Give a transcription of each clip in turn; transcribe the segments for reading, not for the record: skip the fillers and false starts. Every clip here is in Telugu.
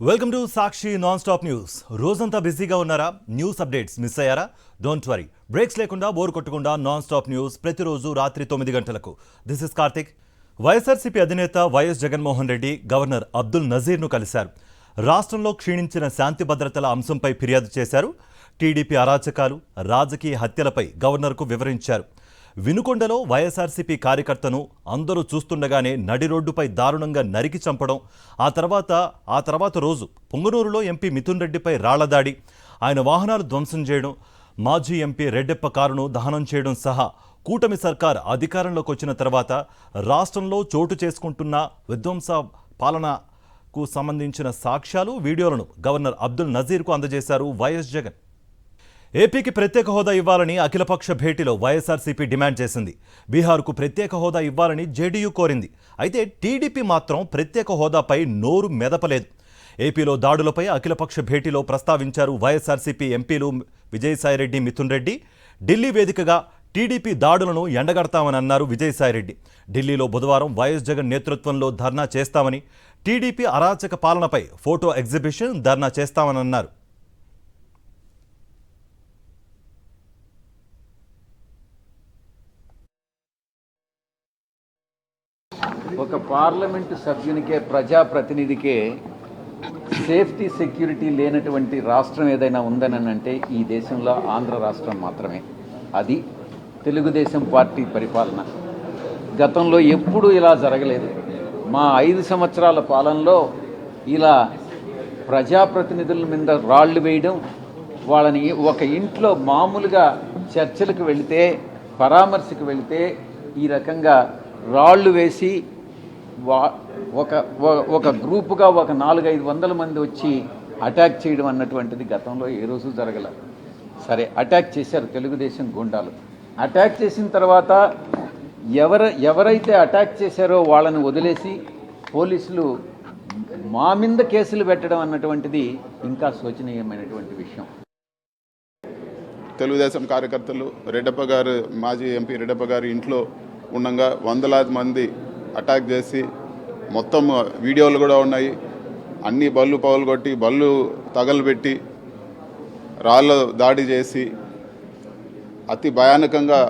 Welcome to Sakshi non stop news. రోజంతా బిజీగా ఉన్నారా? న్యూస్ అప్డేట్స్ మిస్ అయ్యారా? డోంట్ వరీ, బ్రేక్స్ లేకుండా బోర్ కొట్టకుండా నాన్ స్టాప్ న్యూస్ ప్రతిరోజు రాత్రి 9 గంటలకు. This is Karthik. వైఎస్ఆర్సీపీ అధినేత వైఎస్ జగన్మోహన్ రెడ్డి గవర్నర్ అబ్దుల్ నజీర్ను కలిశారు. రాష్ట్రంలో క్షీణించిన శాంతి భద్రతల అంశంపై ఫిర్యాదు చేశారు. టీడీపీ అరాచకాలు, రాజకీయ హత్యలపై గవర్నర్కు వివరించారు. వినుకొండలో వైఎస్ఆర్సీపీ కార్యకర్తను అందరూ చూస్తుండగానే నడి రోడ్డుపై దారుణంగా నరికి చంపడం, ఆ తర్వాత రోజు పొంగనూరులో ఎంపీ మిథున్ రెడ్డిపై రాళ్లదాడి, ఆయన వాహనాలు ధ్వంసం చేయడం, మాజీ ఎంపీ రెడ్డెప్ప కారును దహనం చేయడం సహా కూటమి సర్కార్ అధికారంలోకి వచ్చిన తర్వాత రాష్ట్రంలో చోటు చేసుకుంటున్న విధ్వంస పాలనకు సంబంధించిన సాక్ష్యాలు, వీడియోలను గవర్నర్ అబ్దుల్ నజీర్కు అందజేశారు వైఎస్ జగన్. ఏపీకి ప్రత్యేక హోదా ఇవ్వాలని అఖిలపక్ష భేటీలో వైఎస్ఆర్సీపీ డిమాండ్ చేసింది. బీహార్కు ప్రత్యేక హోదా ఇవ్వాలని జేడీయూ కోరింది. అయితే టీడీపీ మాత్రం ప్రత్యేక హోదాపై నోరు మెదపలేదు. ఏపీలో దాడులపై అఖిలపక్ష భేటీలో ప్రస్తావించారు వైఎస్ఆర్సీపీ ఎంపీలు విజయసాయిరెడ్డి, మిథున్ రెడ్డి. ఢిల్లీ వేదికగా టీడీపీ దాడులను ఎండగడతామని అన్నారు విజయసాయిరెడ్డి. ఢిల్లీలో బుధవారం వైఎస్ జగన్ నేతృత్వంలో ధర్నా చేస్తామని, టీడీపీ అరాచక పాలనపై ఫోటో ఎగ్జిబిషన్, ధర్నా చేస్తామని అన్నారు. ఒక పార్లమెంటు సభ్యునికే, ప్రజాప్రతినిధికే సేఫ్టీ సెక్యూరిటీ లేనటువంటి రాష్ట్రం ఏదైనా ఉందని అంటే ఈ దేశంలో ఆంధ్ర రాష్ట్రం మాత్రమే. అది తెలుగుదేశం పార్టీ పరిపాలన. గతంలో ఎప్పుడూ ఇలా జరగలేదు. మా 5 సంవత్సరాల పాలనలో ఇలా ప్రజాప్రతినిధుల మీద రాళ్ళు వేయడం, వాళ్ళని ఒక ఇంట్లో మామూలుగా చర్చలకు వెళితే, పరామర్శకు వెళితే ఈ రకంగా రాళ్ళు వేసి ఒక గ్రూపుగా ఒక 400-500 మంది వచ్చి అటాక్ చేయడం అన్నటువంటిది గతంలో ఏ రోజు జరగల. సరే, అటాక్ చేశారు తెలుగుదేశం గుండాలు. అటాక్ చేసిన తర్వాత ఎవరైతే అటాక్ చేశారో వాళ్ళని వదిలేసి పోలీసులు మా మీద కేసులు పెట్టడం అన్నటువంటిది ఇంకా శోచనీయమైనటువంటి విషయం. తెలుగుదేశం కార్యకర్తలు రెడ్డప్ప గారు, మాజీ ఎంపీ రెడ్డప్ప గారి ఇంట్లో ఉండగా వందలాది మంది అటాక్ చేసి, మొత్తం వీడియోలు కూడా ఉన్నాయి, అన్ని బళ్ళు పగలగొట్టి, బళ్ళు తగలబెట్టి, రాళ్ళ దాడి చేసి అతి భయానకంగా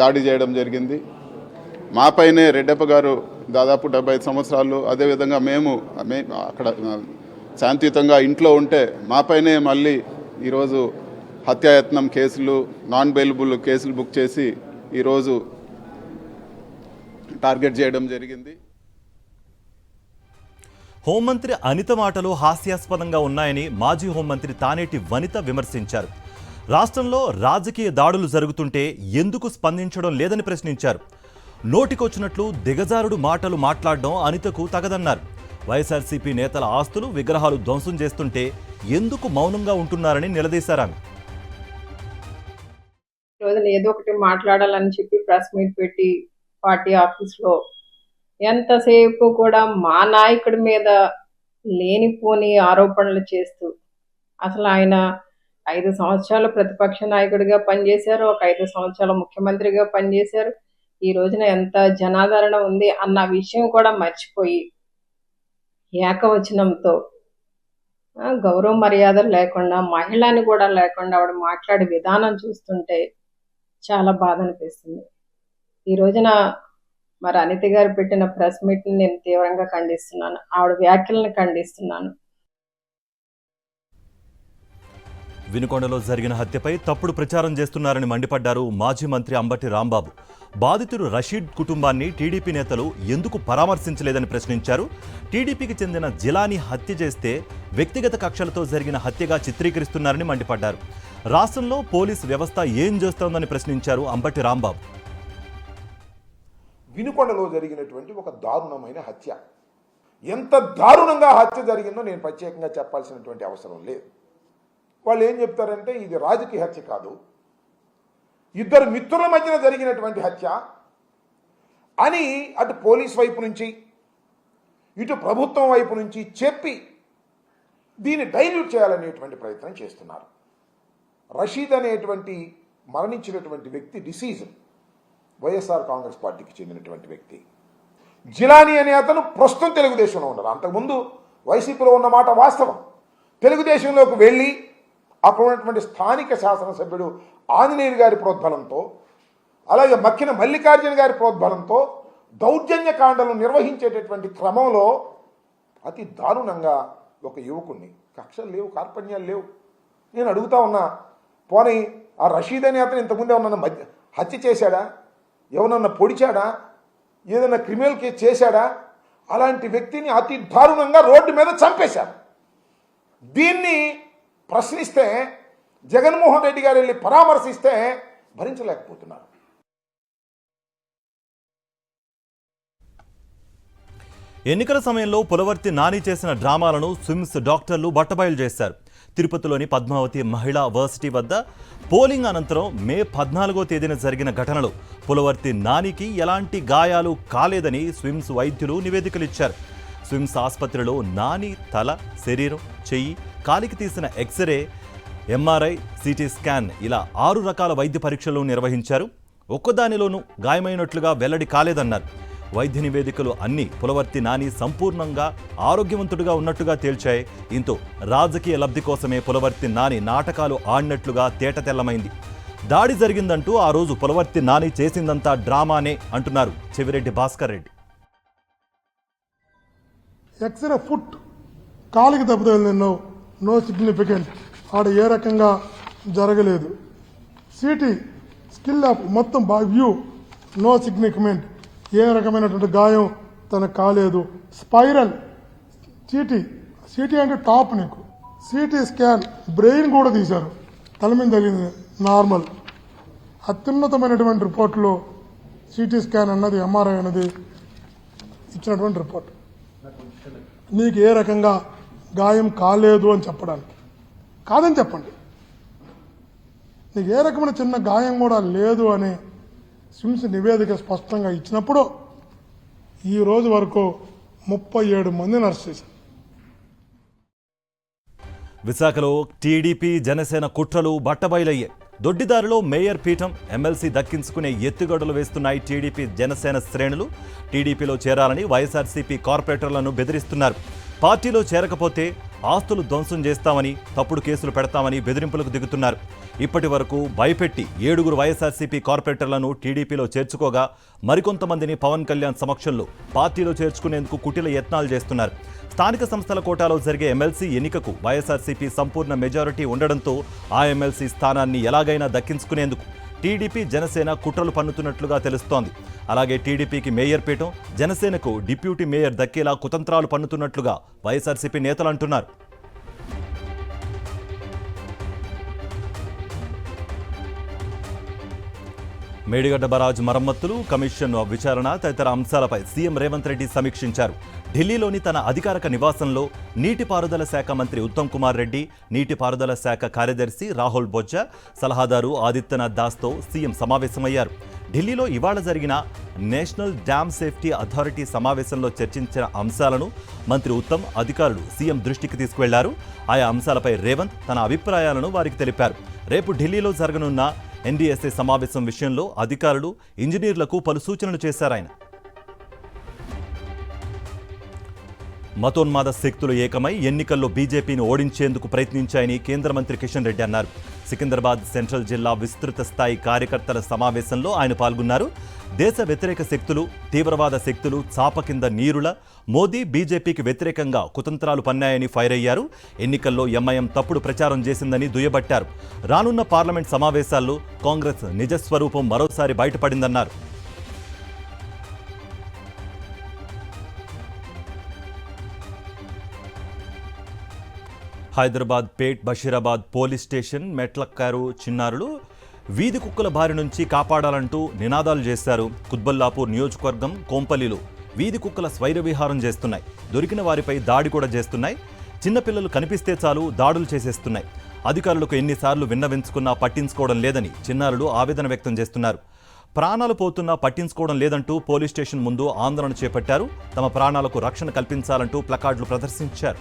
దాడి చేయడం జరిగింది. మాపైనే రెడ్డప్ప గారు దాదాపు 75 సంవత్సరాలు, అదేవిధంగా మేము అక్కడ శాంతియుతంగా ఇంట్లో ఉంటే మాపైనే మళ్ళీ ఈరోజు హత్యాయత్నం కేసులు, నాన్ బెయిలబుల్ కేసులు బుక్ చేసి ఈరోజు టార్గెట్ చేయడం జరిగింది. హోంమంత్రి అనిత మాటలు హాస్యాస్పదంగా ఉన్నాయని మాజీ హోంమంత్రి తానేటి వనిత విమర్శించారు. రాష్ట్రంలో రాజకీయ దాడులు జరుగుతుంటే ఎందుకు స్పందించడం లేదని ప్రశ్నించారు. నోటికొచ్చినట్లు దిగజారుడు మాటలు మాట్లాడడం అనితకు తగదన్నారు. వైఎస్ఆర్సీపీ నేతల ఆస్తులు, విగ్రహాలు ధ్వంసం చేస్తుంటే ఎందుకు మౌనంగా ఉంటున్నారని నిలదీశారు. ఏదో ఒకటి మాట్లాడాలని చెప్పి ప్రెస్ మీట్ పెట్టి పార్టీ ఆఫీస్లో ఎంతసేపు కూడా మా నాయకుడి మీద లేనిపోని ఆరోపణలు చేస్తూ, అసలు ఆయన 5 సంవత్సరాలు ప్రతిపక్ష నాయకుడిగా పనిచేశారు, ఒక 5 సంవత్సరాలు ముఖ్యమంత్రిగా పనిచేశారు, ఈ రోజున ఎంత జనాదరణ ఉంది అన్న విషయం కూడా మర్చిపోయి ఏకవచనంతో, గౌరవ మర్యాదలు లేకుండా, మహిళని కూడా లేకుండా ఆవిడ మాట్లాడే విధానం చూస్తుంటే చాలా బాధ అనిపిస్తుంది. ఈ రోజున మరి అనిత గారు పెట్టిన ప్రెస్ మీట్ని నేను తీవ్రంగా ఖండిస్తున్నాను. ఆవిడ వ్యాఖ్యలను ఖండిస్తున్నాను. వినుకొండలో జరిగిన హత్యపై తప్పుడు ప్రచారం చేస్తున్నారని మండిపడ్డారు మాజీ మంత్రి అంబటి రాంబాబు. బాధితుడు రషీద్ కుటుంబాన్ని టీడీపీ నేతలు ఎందుకు పరామర్శించలేదని ప్రశ్నించారు. టీడీపీకి చెందిన జిలానీ హత్య చేస్తే వ్యక్తిగత కక్షలతో జరిగిన హత్యగా చిత్రీకరిస్తున్నారని మండిపడ్డారు. రాష్ట్రంలో పోలీసు వ్యవస్థ ఏం చేస్తోందని ప్రశ్నించారు అంబటి రాంబాబు. వినుకొండలో జరిగినటువంటి ఒక దారుణమైన హత్య, ఎంత దారుణంగా హత్య జరిగిందో నేను ప్రత్యేకంగా చెప్పాల్సినటువంటి అవసరం లేదు. వాళ్ళు ఏం చెప్తారంటే ఇది రాజకీయ హత్య కాదు, 2 మిత్రుల మధ్యన జరిగినటువంటి హత్య అని అటు పోలీస్ వైపు నుంచి ఇటు ప్రభుత్వం వైపు నుంచి చెప్పి దీన్ని డైల్యూట్ చేయాలనేటువంటి ప్రయత్నం చేస్తున్నారు. రషీద్ అనేటువంటి మరణించినటువంటి వ్యక్తి డిసీజ్ వైఎస్ఆర్ కాంగ్రెస్ పార్టీకి చెందినటువంటి వ్యక్తి. జిలానీ అనే అతను ప్రస్తుతం తెలుగుదేశంలో ఉన్నారు. అంతకుముందు వైసీపీలో ఉన్నమాట వాస్తవం. తెలుగుదేశంలోకి వెళ్ళి అక్కడ ఉన్నటువంటి స్థానిక శాసనసభ్యుడు ఆంజనేయులు గారి ప్రోద్బలంతో, అలాగే మక్కిన మల్లికార్జున గారి ప్రోద్బలంతో దౌర్జన్యకాండలు నిర్వహించేటటువంటి క్రమంలో అతి దారుణంగా ఒక యువకుణ్ణి, కక్షలు లేవు, కార్పణ్యాలు లేవు. నేను అడుగుతా ఉన్నా, పోనీ ఆ రషీద్ అనే అతను ఇంతకుముందు ఏమన్నా హత్య చేశాడా, ఎవరన్నా పొడిచాడా, ఏదైనా క్రిమినల్ కేసు చేశాడా? అలాంటి వ్యక్తిని అతి దారుణంగా రోడ్డు మీద చంపేశారు. దీన్ని ప్రశ్నిస్తే జగన్మోహన్ రెడ్డి గారు వెళ్ళి పరామర్శిస్తే భరించలేకపోతున్నారు. ఎన్నికల సమయంలో పులవర్తి నాని చేసిన డ్రామాలను స్విమ్స్ డాక్టర్లు బట్టబయలు చేశారు. తిరుపతిలోని పద్మావతి మహిళా వర్సిటీ వద్ద పోలింగ్ అనంతరం మే 14వ తేదీన జరిగిన ఘటనలో పులవర్తి నానికి ఎలాంటి గాయాలు కాలేదని స్విమ్స్ వైద్యులు నివేదికలు ఇచ్చారు. స్విమ్స్ ఆసుపత్రిలో నాని తల, శరీరం, చెయ్యి, కాలికి తీసిన ఎక్స్రే, ఎంఆర్ఐ, సిటీ స్కాన్ ఇలా 6 రకాల వైద్య పరీక్షలు నిర్వహించారు. ఒక్కదానిలోనూ గాయమైనట్లుగా వెల్లడి కాలేదన్నారు. వైద్య నివేదికలు అన్నీ పులవర్తి నాని సంపూర్ణంగా ఆరోగ్యవంతుడిగా ఉన్నట్టుగా తేల్చాయి. ఇంతో రాజకీయ లబ్ధి కోసమే పులవర్తి నాని నాటకాలు ఆడినట్లుగా తేటతెల్లమైంది. దాడి జరిగిందంటూ ఆ రోజు పులవర్తి నాని చేసిందంతా డ్రామానే అంటున్నారు చెవిరెడ్డి భాస్కర్ రెడ్డి. ఎక్స్రే ఫుట్ కాలికి దెబ్బతగిలిందో నో సిగ్నిఫికెంట్, ఆడ ఏ రకంగా జరగలేదు. సిటీ స్కిల్ ఆఫ్ మొత్తం వ్యూ నో సిగ్నిఫికెంట్, ఏ రకమైనటువంటి గాయం తనకు కాలేదు. స్పైరల్ సిటీ అంటే టాప్ నీకు. సిటీ స్కాన్ బ్రెయిన్ కూడా తీశారు, తల మీద తగిలింది నార్మల్. అత్యున్నతమైనటువంటి రిపోర్ట్లో సిటీ స్కాన్ అన్నది, ఎంఆర్ఐ అన్నది ఇచ్చినటువంటి రిపోర్ట్. నీకు ఏ రకంగా గాయం కాలేదు అని చెప్పడానికి, కాదని చెప్పండి. నీకు ఏ రకమైన చిన్న గాయం కూడా లేదు అని స్విమ్స్ నివేదిక స్పష్టంగా ఇచ్చినప్పుడు ఈ రోజు వరకు 37 మందిని అరెస్ట్ చేశారు. విశాఖలో టీడీపీ జనసేన కుట్రలు బట్టబయలయ్యాయి. దొడ్డిదారిలో మేయర్ పీఠం, ఎమ్మెల్సీ దక్కించుకునే ఎత్తుగడలు వేస్తున్నాయి టీడీపీ జనసేన శ్రేణులు. టీడీపీలో చేరాలని వైఎస్ఆర్సీపీ కార్పొరేటర్లను బెదిరిస్తున్నారు. పార్టీలో చేరకపోతే ఆస్తులు ధ్వంసం చేస్తామని, తప్పుడు కేసులు పెడతామని బెదిరింపులకు దిగుతున్నారు. ఇప్పటి వరకు భయపెట్టి 7 వైఎస్ఆర్సీపీ కార్పొరేటర్లను టీడీపీలో చేర్చుకోగా మరికొంతమందిని పవన్ కళ్యాణ్ సమక్షంలో పార్టీలో చేర్చుకునేందుకు కుటిల యత్నాలు చేస్తున్నారు. స్థానిక సంస్థల కోటాలో జరిగే ఎమ్మెల్సీ ఎన్నికకు వైఎస్ఆర్సీపీ సంపూర్ణ మెజారిటీ ఉండడంతో ఆ ఎమ్మెల్సీ స్థానాన్ని ఎలాగైనా దక్కించుకునేందుకు టీడీపీ జనసేన కుట్రలు పన్నుతున్నట్లుగా తెలుస్తోంది. అలాగే టీడీపీకి మేయర్ పీఠం, జనసేనకు డిప్యూటీ మేయర్ దక్కేలా కుతంత్రాలు పన్నుతున్నట్లుగా వైఎస్ఆర్సీపీ నేతలు అంటున్నారు. మేడిగడ్డ బరాజ్ మరమ్మతులు, కమిషన్ విచారణ తదితర అంశాలపై సీఎం రేవంత్ రెడ్డి సమీక్షించారు. ఢిల్లీలోని తన అధికారిక నివాసంలో నీటిపారుదల శాఖ మంత్రి ఉత్తమ్ కుమార్ రెడ్డి, నీటిపారుదల శాఖ కార్యదర్శి రాహుల్ బొజ్జా, సలహాదారు ఆదిత్యనాథ్ దాస్తో సీఎం సమావేశమయ్యారు. ఢిల్లీలో ఇవాళ జరిగిన నేషనల్ డ్యామ్ సేఫ్టీ అథారిటీ సమావేశంలో చర్చించిన అంశాలను మంత్రి ఉత్తమ్ అధికారులు సీఎం దృష్టికి తీసుకువెళ్లారు. ఆయా అంశాలపై రేవంత్ తన అభిప్రాయాలను వారికి తెలిపారు. రేపు ఢిల్లీలో జరగనున్న ఎన్డీఎస్ఏ సమావేశం విషయంలో అధికారులు, ఇంజనీర్లకు పలు సూచనలు చేశారాయన. మతోన్మాద శక్తులు ఏకమై ఎన్నికల్లో బీజేపీని ఓడించేందుకు ప్రయత్నించాయని కేంద్ర మంత్రి కిషన్ రెడ్డి అన్నారు. సికింద్రాబాద్ సెంట్రల్ జిల్లా విస్తృత స్థాయి కార్యకర్తల సమావేశంలో ఆయన పాల్గొన్నారు. దేశ వ్యతిరేక శక్తులు, తీవ్రవాద శక్తులు చాప కింద నీరుల మోదీ, బీజేపీకి వ్యతిరేకంగా కుతంత్రాలు పన్నాయని ఫైర్ అయ్యారు. ఎన్నికల్లో ఎంఐఎం తప్పుడు ప్రచారం చేసిందని దుయ్యబట్టారు. రానున్న పార్లమెంట్ సమావేశాల్లో కాంగ్రెస్ నిజస్వరూపం మరోసారి బయటపడిందన్నారు. హైదరాబాద్ పేట్ బషీరాబాద్ పోలీస్ స్టేషన్ మెట్లక్కారు చిన్నారులు వీధి కుక్కల బారి నుంచి కాపాడాలంటూ నినాదాలు చేశారు. కుత్బల్లాపూర్ నియోజకవర్గం కోంపల్లిలో వీధి కుక్కల స్వైర విహారం చేస్తున్నాయి. దొరికిన వారిపై దాడి కూడా చేస్తున్నాయి. చిన్నపిల్లలు కనిపిస్తే చాలు దాడులు చేసేస్తున్నాయి. అధికారులకు ఎన్నిసార్లు విన్నవించుకున్నా పట్టించుకోవడం లేదని చిన్నారులు ఆవేదన వ్యక్తం చేస్తున్నారు. ప్రాణాలు పోతున్నా పట్టించుకోవడం లేదంటూ పోలీస్ స్టేషన్ ముందు ఆందోళన చేపట్టారు. తమ ప్రాణాలకు రక్షణ కల్పించాలంటూ ప్లకార్డులు ప్రదర్శించారు.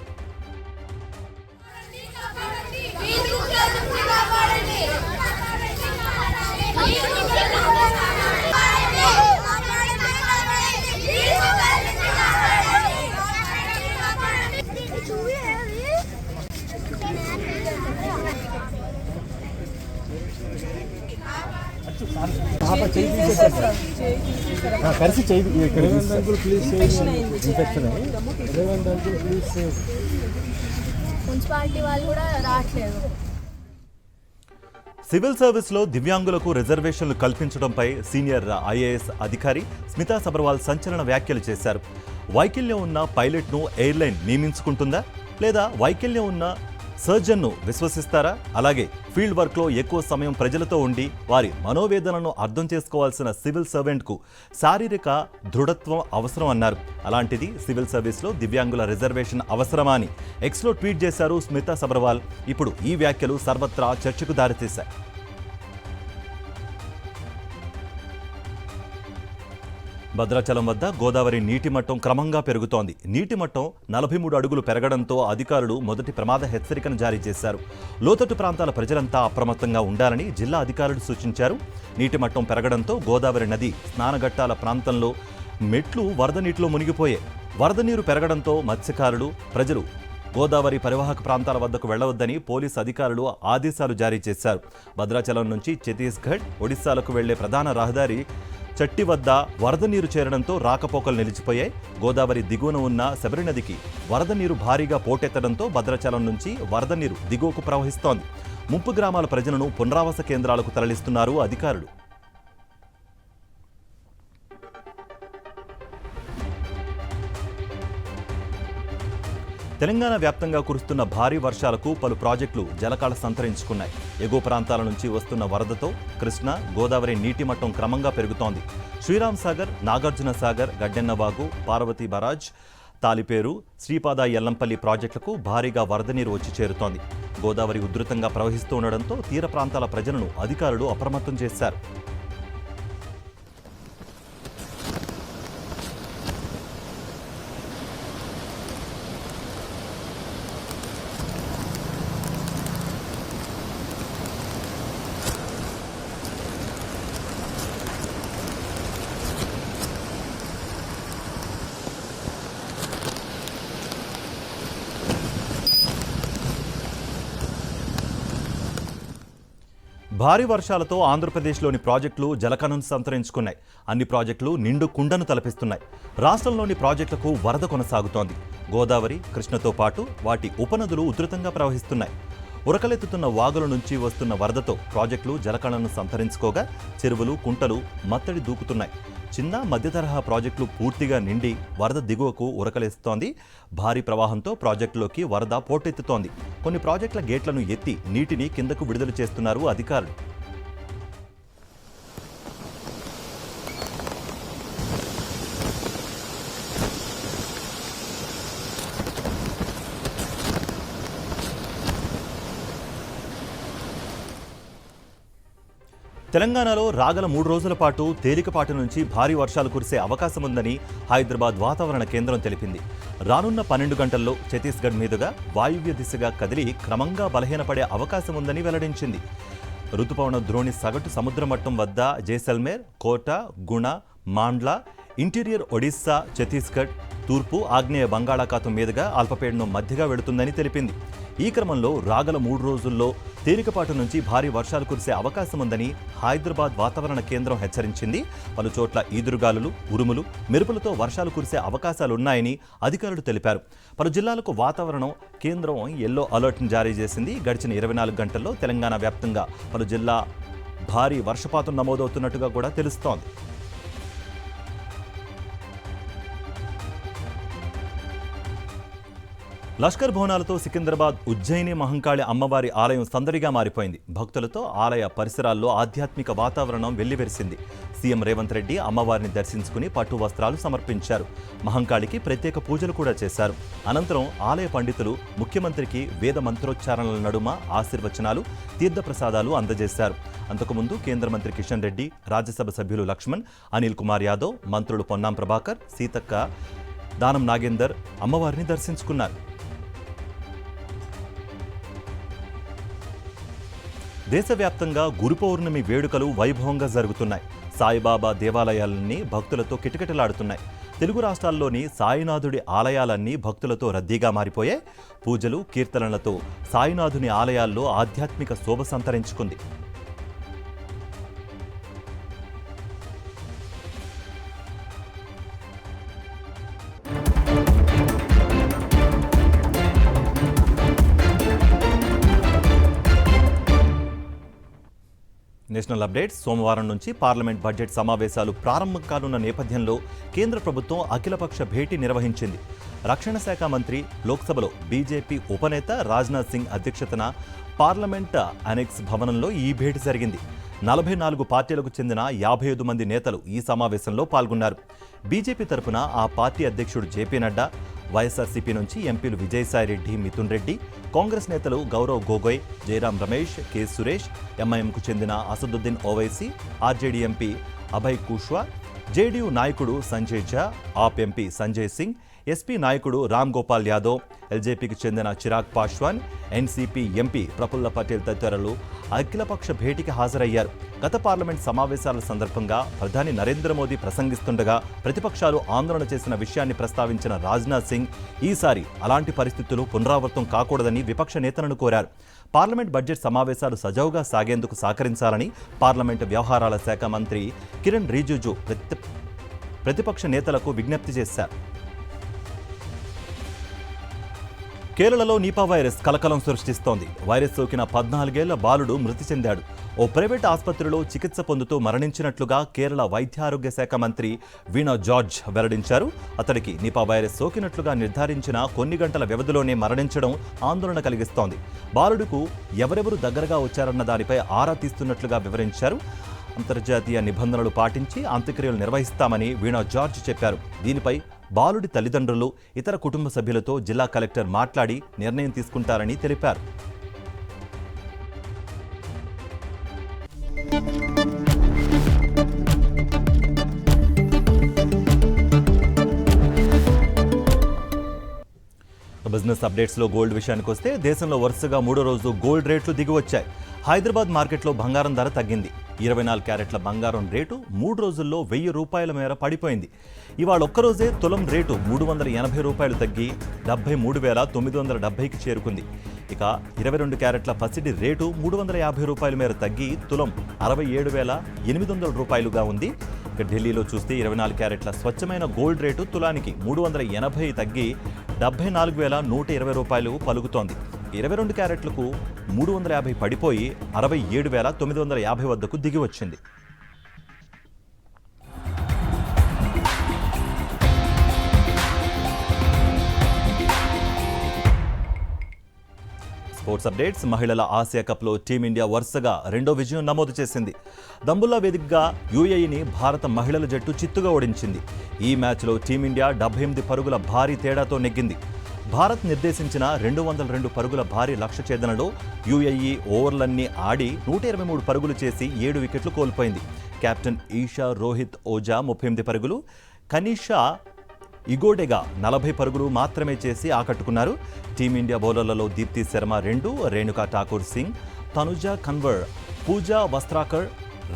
మున్సిపాలిటీ వాళ్ళు కూడా రావట్లేదు. సివిల్ సర్వీస్లో దివ్యాంగులకు రిజర్వేషన్లు కల్పించడంపై సీనియర్ ఐఏఎస్ అధికారి స్మితా సబర్వాల్ సంచలన వ్యాఖ్యలు చేశారు. వైకల్యం ఉన్న పైలట్ను ఎయిర్లైన్ నియమించుకుంటుందా లేదా వైకల్యం ఉన్న సర్జన్ను విశ్వసిస్తారా? అలాగే ఫీల్డ్ వర్క్లో ఎక్కువ సమయం ప్రజలతో ఉండి వారి మనోవేదనను అర్థం చేసుకోవాల్సిన సివిల్ సర్వెంట్కు శారీరక దృఢత్వం అవసరం అన్నారు. అలాంటిది సివిల్ సర్వీస్లో దివ్యాంగుల రిజర్వేషన్ అవసరమా అని ఎక్స్లో ట్వీట్ చేశారు స్మితా సబర్వాల్. ఇప్పుడు ఈ వ్యాఖ్యలు సర్వత్రా చర్చకు దారితీశాయి. భద్రాచలం వద్ద గోదావరి నీటి మట్టం క్రమంగా పెరుగుతోంది. నీటి మట్టం 43 అడుగులు పెరగడంతో అధికారులు మొదటి ప్రమాద హెచ్చరికను జారీ చేశారు. లోతట్టు ప్రాంతాల ప్రజలంతా అప్రమత్తంగా ఉండాలని జిల్లా అధికారులు సూచించారు. నీటి మట్టం పెరగడంతో గోదావరి నది స్నానఘట్టాల ప్రాంతంలో మెట్లు వరద నీటిలో మునిగిపోయాయి. వరద నీరు పెరగడంతో మత్స్యకారులు, ప్రజలు గోదావరి పరివాహక ప్రాంతాల వద్దకు వెళ్లవద్దని పోలీసు అధికారులు ఆదేశాలు జారీ చేశారు. భద్రాచలం నుంచి ఛత్తీస్గఢ్, ఒడిశాలకు వెళ్లే ప్రధాన రహదారి చట్టి వద్ద వరద నీరు చేరడంతో రాకపోకలు నిలిచిపోయాయి. గోదావరి దిగువన ఉన్న శబరి నదికి వరద నీరు భారీగా పోటెత్తడంతో భద్రాచలం నుంచి వరద నీరు దిగువకు ప్రవహిస్తోంది. ముంపు గ్రామాల ప్రజలను పునరావాస కేంద్రాలకు తరలిస్తున్నారు అధికారులు. తెలంగాణ వ్యాప్తంగా కురుస్తున్న భారీ వర్షాలకు పలు ప్రాజెక్టులు జలకాళ సంతరించుకున్నాయి. ఎగువ ప్రాంతాల నుంచి వస్తున్న వరదతో కృష్ణా, గోదావరి నీటి మట్టం క్రమంగా పెరుగుతోంది. శ్రీరామ్ సాగర్, నాగార్జున సాగర్, గడ్డెన్నవాగు, పార్వతీ బరాజ్, తాలిపేరు, శ్రీపాద ఎల్లంపల్లి ప్రాజెక్టులకు భారీగా వరద నీరు వచ్చి చేరుతోంది. గోదావరి ఉధృతంగా ప్రవహిస్తూ ఉండడంతో తీర ప్రాంతాల ప్రజలను అధికారులు అప్రమత్తం చేశారు. భారీ వర్షాలతో ఆంధ్రప్రదేశ్లోని ప్రాజెక్టులు జలకణను సంతరించుకున్నాయి. అన్ని ప్రాజెక్టులు నిండు కుండను తలపిస్తున్నాయి. రాష్ట్రంలోని ప్రాజెక్టులకు వరద కొనసాగుతోంది. గోదావరి, కృష్ణతో పాటు వాటి ఉపనదులు ఉధృతంగా ప్రవహిస్తున్నాయి. ఉరకలెత్తుతున్న వాగుల నుంచి వస్తున్న వరదతో ప్రాజెక్టులు జలకణను సంతరించుకోగా చెరువులు, కుంటలు మత్తడి దూకుతున్నాయి. చిన్న మధ్య తరహా ప్రాజెక్టులు పూర్తిగా నిండి వరద దిగువకు ఉరకలేస్తోంది. భారీ ప్రవాహంతో ప్రాజెక్టులోకి వరద పోటెత్తుతోంది. కొన్ని ప్రాజెక్టుల గేట్లను ఎత్తి నీటిని కిందకు విడుదల చేస్తున్నారు అధికారులు. తెలంగాణలో రాగల 3 రోజుల పాటు తేలికపాటి నుంచి భారీ వర్షాలు కురిసే అవకాశం ఉందని హైదరాబాద్ వాతావరణ కేంద్రం తెలిపింది. రానున్న 12 గంటల్లో ఛత్తీస్గఢ్ మీదుగా వాయువ్య దిశగా కదిలి క్రమంగా బలహీనపడే అవకాశం ఉందని వెల్లడించింది. రుతుపవన ద్రోణి సగటు సముద్ర మట్టం వద్ద జైసల్మేర్, కోటా, గుణ, మాండ్లా, ఇంటీరియర్ ఒడిశా, ఛత్తీస్గఢ్, తూర్పు ఆగ్నేయ బంగాళాఖాతం మీదుగా అల్పపీడనం మధ్యగా వెళుతుందని తెలిపింది. ఈ క్రమంలో రాగల 3 రోజుల్లో తేలికపాటి నుంచి భారీ వర్షాలు కురిసే అవకాశం ఉందని హైదరాబాద్ వాతావరణ కేంద్రం హెచ్చరించింది. పలు చోట్ల ఈదురుగాలులు, ఉరుములు, మెరుపులతో వర్షాలు కురిసే అవకాశాలున్నాయని అధికారులు తెలిపారు. పలు జిల్లాలకు వాతావరణం కేంద్రం ఎల్లో అలర్ట్ను జారీ చేసింది. గడిచిన 24 గంటల్లో తెలంగాణ వ్యాప్తంగా పలు జిల్లా భారీ వర్షపాతం నమోదవుతున్నట్టుగా కూడా తెలుస్తోంది. లష్కర్ భవనాలతో సికింద్రాబాద్ ఉజ్జయిని మహంకాళి అమ్మవారి ఆలయం సందడిగా మారిపోయింది. భక్తులతో ఆలయ పరిసరాల్లో ఆధ్యాత్మిక వాతావరణం వెల్లివిరిసింది. సీఎం రేవంత్ రెడ్డి అమ్మవారిని దర్శించుకుని పట్టు వస్త్రాలు సమర్పించారు. మహంకాళికి ప్రత్యేక పూజలు కూడా చేశారు. అనంతరం ఆలయ పండితులు ముఖ్యమంత్రికి వేద మంత్రోచ్చారణల నడుమ ఆశీర్వచనాలు, తీర్థప్రసాదాలు అందజేశారు. అంతకుముందు కేంద్ర మంత్రి కిషన్ రెడ్డి, రాజ్యసభ సభ్యులు లక్ష్మణ్, అనిల్ కుమార్ యాదవ్, మంత్రులు పొన్నాం ప్రభాకర్, సీతక్క, దానం నాగేందర్ అమ్మవారిని దర్శించుకున్నారు. దేశవ్యాప్తంగా గురు పౌర్ణమి వేడుకలు వైభవంగా జరుగుతున్నాయి. సాయిబాబా దేవాలయాలన్నీ భక్తులతో కిటకిటలాడుతున్నాయి. తెలుగు రాష్ట్రాల్లోని సాయినాథుడి ఆలయాలన్నీ భక్తులతో రద్దీగా మారిపోయాయి. పూజలు, కీర్తనలతో సాయినాథుని ఆలయాల్లో ఆధ్యాత్మిక శోభ సంతరించుకుంది. National updates. సోమవారం నుంచి పార్లమెంట్ బడ్జెట్ సమావేశాలు ప్రారంభం కానున్న నేపథ్యంలో కేంద్ర ప్రభుత్వం అఖిలపక్ష భేటీ నిర్వహించింది. రక్షణ శాఖ మంత్రి లోక్సభలో బీజేపీ ఉపనేత రాజ్నాథ్ సింగ్ అధ్యక్షతన పార్లమెంట్ అనెక్స్ భవనంలో ఈ భేటీ జరిగింది. 44 పార్టీలకు చెందిన 55 మంది నేతలు ఈ సమావేశంలో పాల్గొన్నారు. బీజేపీ తరపున ఆ పార్టీ అధ్యక్షుడు జేపీ నడ్డా, వైఎస్ఆర్సీపీ నుంచి ఎంపీలు విజయసాయిరెడ్డి, మిథున్ రెడ్డి, కాంగ్రెస్ నేతలు గౌరవ్ గొగోయ్, జయరాం రమేష్, కె సురేష్, ఎంఐఎంకు చెందిన Asaduddin Owaisi, RJD MP Abhay Kushwa, JDU నాయకుడు సంజయ్ ఝా, ఆప్ ఎంపీ సంజయ్ సింగ్, ఎస్పీ నాయకుడు రామ్ గోపాల్ యాదవ్, ఎల్జేపీకి చెందిన చిరాగ్ పాశ్వాన్, ఎన్సీపీ ఎంపీ ప్రఫుల్ల పటేల్ తదితరులు అఖిలపక్ష భేటీకి హాజరయ్యారు. గత పార్లమెంట్ సమావేశాల సందర్భంగా ప్రధాని నరేంద్ర మోదీ ప్రసంగిస్తుండగా ప్రతిపక్షాలు ఆందోళన చేసిన విషయాన్ని ప్రస్తావించిన రాజ్నాథ్ సింగ్ ఈసారి అలాంటి పరిస్థితులు పునరావృతం కాకూడదని విపక్ష నేతలను కోరారు. పార్లమెంట్ బడ్జెట్ సమావేశాలు సజావుగా సాగేందుకు సహకరించాలని పార్లమెంటు వ్యవహారాల శాఖ మంత్రి కిరణ్ రిజిజు ప్రతిపక్ష నేతలకు విజ్ఞప్తి చేశారు. కేరళలో నిపా వైరస్ కలకలం సృష్టిస్తోంది. వైరస్ సోకిన 14 ఏళ్ల బాలుడు మృతి చెందాడు. ఓ ప్రైవేట్ ఆసుపత్రిలో చికిత్స పొందుతూ మరణించినట్లుగా కేరళ వైద్యారోగ్య శాఖ మంత్రి వీణా జార్జ్ వెల్లడించారు. అతడికి నిపా వైరస్ సోకినట్లుగా నిర్ధారించిన కొన్ని గంటల వ్యవధిలోనే మరణించడం ఆందోళన కలిగిస్తోంది. బాలుడుకు ఎవరెవరు దగ్గరగా వచ్చారన్న దానిపై ఆరా తీస్తున్నట్లుగా వివరించారు. అంతర్జాతీయ నిబంధనలు పాటించి అంత్యక్రియలు నిర్వహిస్తామని వీణా జార్జ్ చెప్పారు. దీనిపై బాలుడి తల్లిదండ్రులు, ఇతర కుటుంబ సభ్యులతో జిల్లా కలెక్టర్ మాట్లాడి నిర్ణయం తీసుకుంటారని తెలిపారు. బిజినెస్ అప్డేట్స్లో గోల్డ్ విషయానికి వస్తే దేశంలో వరుసగా 3వ రోజు గోల్డ్ రేట్లు దిగివచ్చాయి. హైదరాబాద్ మార్కెట్లో బంగారం ధర తగ్గింది. 24 క్యారెట్ల బంగారం రేటు 3 రోజుల్లో 1000 రూపాయల మేర పడిపోయింది. ఇవాళ ఒక్కరోజే తులం రేటు 380 రూపాయలు తగ్గి 73,970కి చేరుకుంది. ఇక 22 క్యారెట్ల పసిడి రేటు 350 రూపాయల మేర తగ్గి తులం 67,800 రూపాయలుగా ఉంది. ఇక ఢిల్లీలో చూస్తే 24 క్యారెట్ల స్వచ్ఛమైన గోల్డ్ రేటు తులానికి 380 తగ్గి 74,120 రూపాయలు పలుకుతోంది. 22 క్యారెట్లకు 350 పడిపోయి 67,950 వద్దకు దిగి వచ్చింది. Sports updates. మహిళల ఆసియా కప్లో టీమిండియా వరుసగా 2వ విజయం నమోదు చేసింది. దంబుల్లా వేదికగా యూఏఈని భారత మహిళల జట్టు చిత్తుగా ఓడించింది. ఈ మ్యాచ్లో టీమిండియా 78 పరుగుల భారీ తేడాతో నెగ్గింది. భారత్ నిర్దేశించిన 202 పరుగుల భారీ లక్ష్య ఛేదనలో యూఏఈ ఓవర్లన్నీ ఆడి 123 పరుగులు చేసి 7 వికెట్లు కోల్పోయింది. కెప్టెన్ ఈషా రోహిత్ ఓజా 38 పరుగులు, కనీషా ఇగోడెగా 40 పరుగులు మాత్రమే చేసి ఆకట్టుకున్నారు. టీమిండియా బౌలర్లలో దీప్తి శర్మ 2, రేణుకా ఠాకూర్ సింగ్, తనుజా కన్వర్, పూజా వస్త్రాకర్,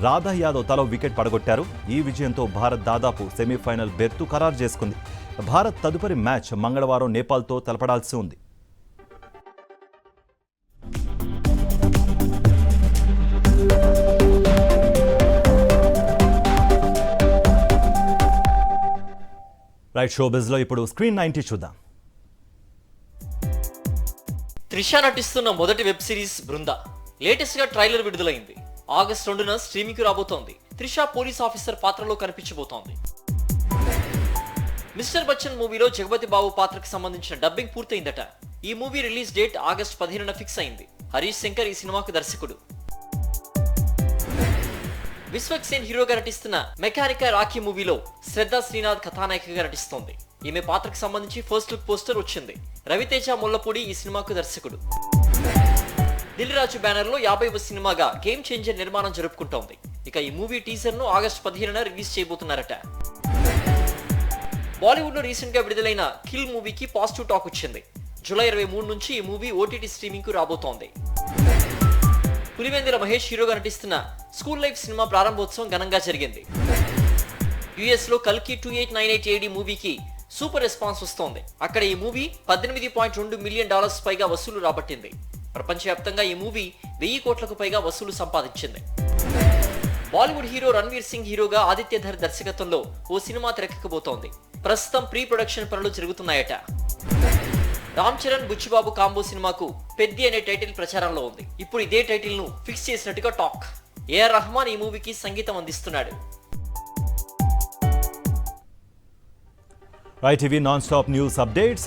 రాధా యాదవ్ తలో వికెట్ పడగొట్టారు. ఈ విజయంతో భారత్ దాదాపు సెమీఫైనల్ బెర్తు ఖరారు చేసుకుంది. భారత్ తదుపరి మ్యాచ్ మంగళవారం నేపాల్తో తలపడాల్సి ఉంది. రైట్, షో బిజ్లో ఇప్పుడు స్క్రీన్ 90 చూద్దాం. త్రిష నటిస్తున్న మొదటి వెబ్ సిరీస్ బృంద లేటెస్ట్ గా ట్రైలర్ విడుదలైంది. ఆగస్టు 2న స్ట్రీమింగ్ కి రాబోతోంది. త్రిష పోలీస్ ఆఫీసర్ పాత్రలో కనిపించబోతోంది. మిస్టర్ బచ్చన్ మూవీలో జగపతి బాబు పాత్రకు సంబంధించిన డబ్బింగ్ పూర్తయిందట. ఈ మూవీ రిలీజ్ డేట్ ఆగస్టు 15న ఫిక్స్ అయింది. హరీష్ శంకర్ ఈ సినిమాకు దర్శకుడు. విశ్వక్ సేన్ హీరోగా నటిస్తున్న మెకానికా రాఖీ మూవీలో శ్రద్ధా శ్రీనాథ్ కథానాయికగా నటిస్తోంది. ఈమె పాత్రకు సంబంధించి ఫస్ట్ లుక్ పోస్టర్ వచ్చింది. రవితేజ ముల్లపూడి ఈ సినిమాకు దర్శకుడు. దిల్ రాజు బ్యానర్ లో 50వ సినిమాగా గేమ్ చేంజర్ నిర్మాణం జరుపుకుంటోంది. ఇక ఈ మూవీ టీజర్ ను ఆగస్టు 15న రిలీజ్ చేయబోతున్నారట. బాలీవుడ్ లో రీసెంట్ గా విడుదలైన కిల్ మూవీకి పాజిటివ్ టాక్ వచ్చింది. జూలై 23 నుంచి ఈ మూవీ ఓటీటీ స్ట్రీమింగ్ కు రాబోతోంది. పులివెందుల మహేష్ హీరోగా నటిస్తున్న స్కూల్ లైఫ్ సినిమా ప్రారంభోత్సవం ఘనంగా జరిగింది. యుఎస్ లో కల్కి 2898 AD మూవీకి సూపర్ రెస్పాన్స్ వస్తోంది. అక్కడ ఈ మూవీ $18.2 మిలియన్ పైగా వసూలు రాబట్టింది. ప్రపంచవ్యాప్తంగా ఈ మూవీ 1000 కోట్లకు పైగా వసూలు సంపాదించింది. బాలీవుడ్ హీరో రణ్వీర్ సింగ్ హీరోగా ఆదిత్యధర్ దర్శకత్వంలో ఓ సినిమా తెరకెక్కబోతోంది. ప్రస్తుతం ప్రీ ప్రొడక్షన్ పనులు జరుగుతున్నాయట. రామ్ చరణ్ బుచ్చిబాబు కాంబో సినిమాకు పెద్ది అనే టైటిల్ ప్రచారంలో ఉంది. ఇప్పుడు ఇదే టైటిల్ ను ఫిక్స్ చేసినట్టుగా టాక్. ఏఆర్ రెహమాన్ ఈ మూవీకి సంగీతం అందిస్తున్నాడు. రైట్, ఇవి నాన్ స్టాప్ న్యూస్ అప్డేట్స్.